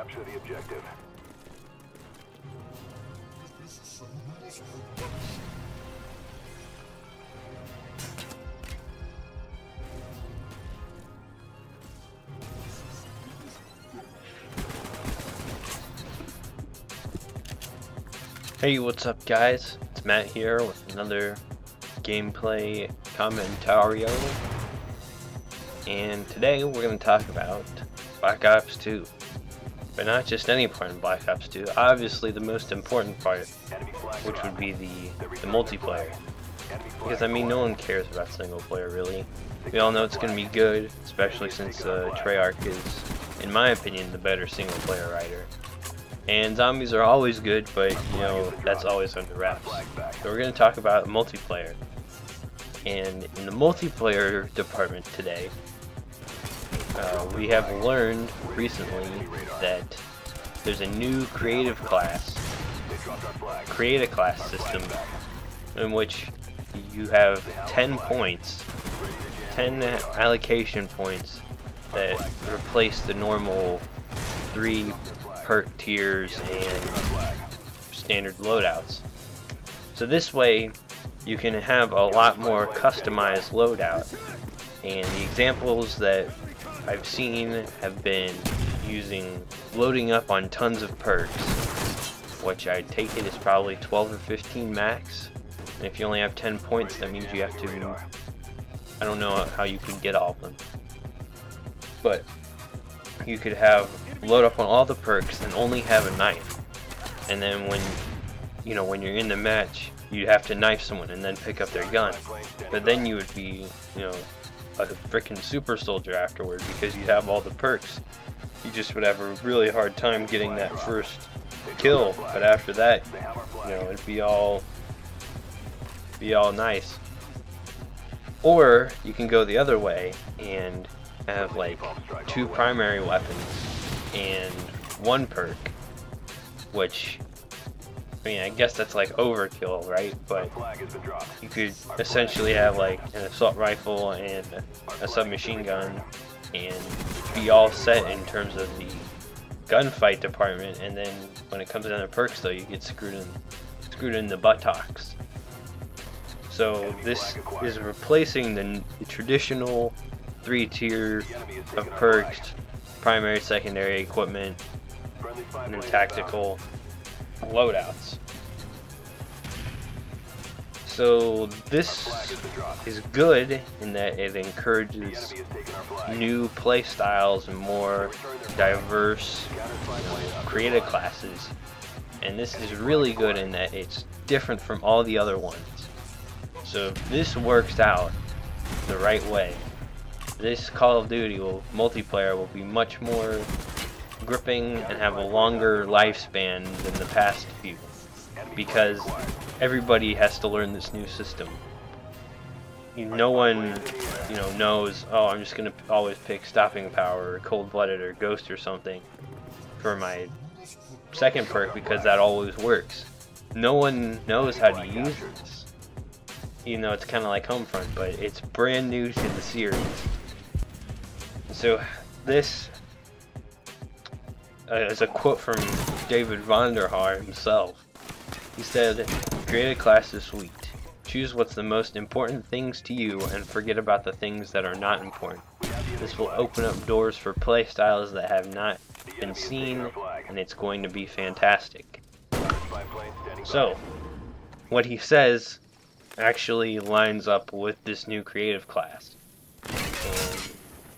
Capture the objective. Hey, what's up guys? It's Matt here with another gameplay commentario, and today we're going to talk about Black Ops 2, but not just any part in Black Ops 2, obviously the most important part, which would be the multiplayer, because I mean no one cares about single player really. We all know it's going to be good, especially since Treyarch is, in my opinion, the better single player writer. And zombies are always good, but you know, that's always under wraps. So we're going to talk about multiplayer. And in the multiplayer department today, we have learned recently that there's a new creative class, create a class system, in which you have 10 points, 10 allocation points that replace the normal 3 perk tiers and standard loadouts. So this way you can have a lot more customized loadout, and the examples that I've seen have been using loading up on tons of perks, which I take it is probably 12 or 15 max, and if you only have 10 points that means you have to, I don't know how you can get all of them, but you could have load up on all the perks and only have a knife, and then when you're in the match you have to knife someone and then pick up their gun, but then you would be, you know, a freaking super soldier afterward because you have all the perks. You just would have a really hard time getting that first kill, but after that, you know, it'd be all nice. Or you can go the other way and have like 2 primary weapons and 1 perk, which, I mean, I guess that's like overkill, right? But you could essentially have like an assault rifle and a submachine gun and be all set in terms of the gunfight department, and then when it comes down to perks though, you get screwed in the buttocks. So this is replacing the traditional 3 tier of perks: primary, secondary, equipment, and then tactical loadouts. So this is good in that it encourages new play styles and more diverse, creative classes, and this is really good in that it's different from all the other ones. So if this works out the right way, this Call of Duty multiplayer will be much more gripping and have a longer lifespan than the past few, because everybody has to learn this new system. No one, you know, knows, oh, I'm just gonna always pick stopping power or cold-blooded or ghost or something for my second perk because that always works. No one knows how to use this, even though it's kind of like Homefront, but it's brand new to the series. So this is a quote from David Vonderhaar himself. He said, "Create a class this week. Choose what's the most important things to you and forget about the things that are not important. This will open up doors for play styles that have not been seen, and it's going to be fantastic." So what he says actually lines up with this new creative class. And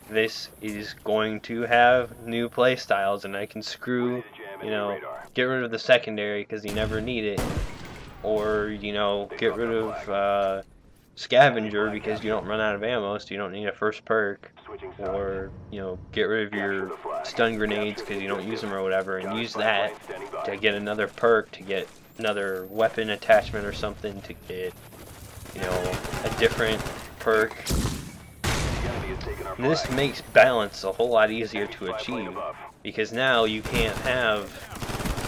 this is going to have new play styles, and I can screw, you know, get rid of the secondary because you never need it, or, you know, get rid of scavenger because you don't run out of ammo, so you don't need a first perk, or, you know, get rid of your stun grenades because you don't use them or whatever, and use that to get another perk, to get another weapon attachment or something, to get, you know, a different perk. And this makes balance a whole lot easier to achieve, because now you can't have,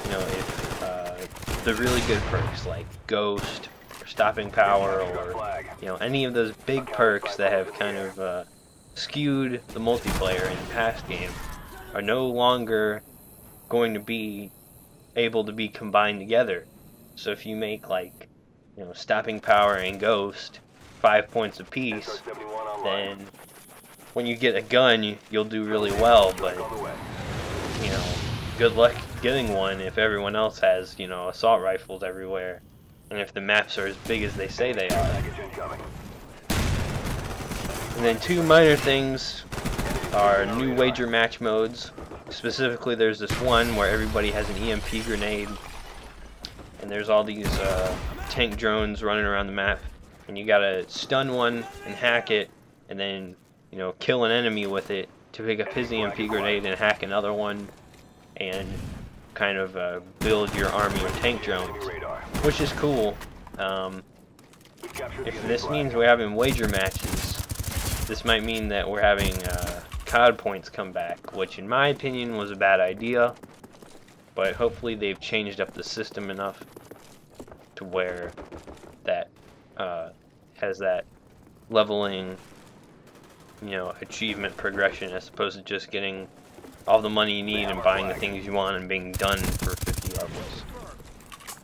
you know, if the really good perks like Ghost or Stopping Power, or, you know, any of those big perks that have kind of skewed the multiplayer in past games, are no longer going to be able to be combined together. So if you make like, you know, stopping power and ghost 5 points apiece, then when you get a gun, you'll do really well. But you know, good luck getting one if everyone else has, you know, assault rifles everywhere, and if the maps are as big as they say they are. And then two minor things are new wager match modes. Specifically, there's this one where everybody has an EMP grenade, and there's all these tank drones running around the map, and you gotta stun one and hack it, and then, you know, kill an enemy with it to pick up his EMP grenade and hack another one, and kind of build your army of tank drones, which is cool. If this means we're having wager matches, this might mean that we're having COD points come back, which in my opinion was a bad idea, but hopefully they've changed up the system enough to where that has that leveling, you know, achievement progression, as opposed to just getting all the money you need and buying the things you want and being done for 50 levels.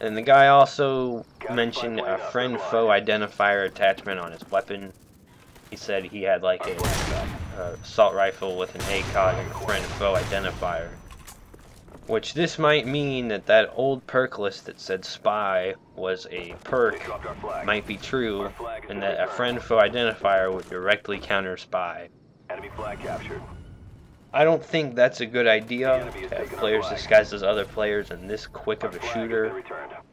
And the guy also mentioned a friend-foe identifier attachment on his weapon. He said he had like a assault rifle with an ACOG and a friend-foe identifier. Which this might mean that that old perk list that said spy was a perk might be true, and that a friend-foe identifier would directly counter spy. Enemy flag captured. I don't think that's a good idea to have players disguised as other players in this quick of a shooter.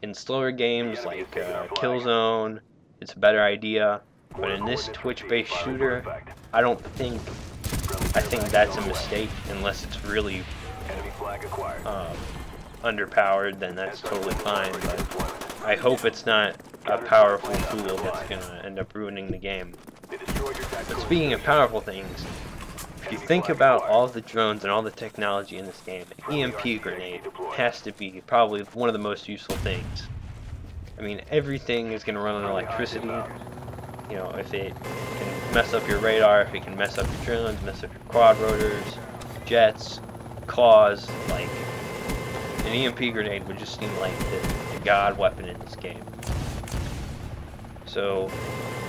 In slower games like Killzone, it's a better idea, but in this Twitch-based shooter, I think that's a mistake unless it's really underpowered. Then that's totally fine, but I hope it's not a powerful tool that's gonna end up ruining the game. But speaking of powerful things, if you think about all the drones and all the technology in this game, an EMP grenade has to be probably one of the most useful things. I mean, everything is going to run on electricity. You know, if it can mess up your radar, if it can mess up your drones, mess up your quad rotors, jets, claws, like, an EMP grenade would just seem like the god weapon in this game. So,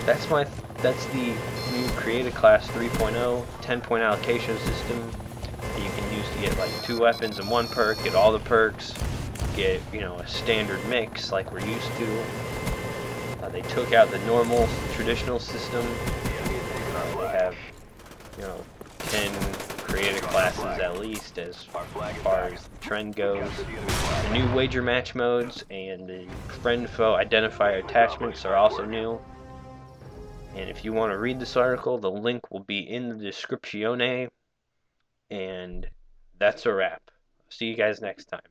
that's the new Create a Class 3.0 10-point allocation system that you can use to get like 2 weapons and 1 perk, get all the perks, get, you know, a standard mix like we're used to. They took out the normal traditional system. They have, you know, 10 creative classes at least as far as the trend goes. The new wager match modes and the friend-foe identifier attachments are also new. And if you want to read this article, the link will be in the descriptione. And that's a wrap. See you guys next time.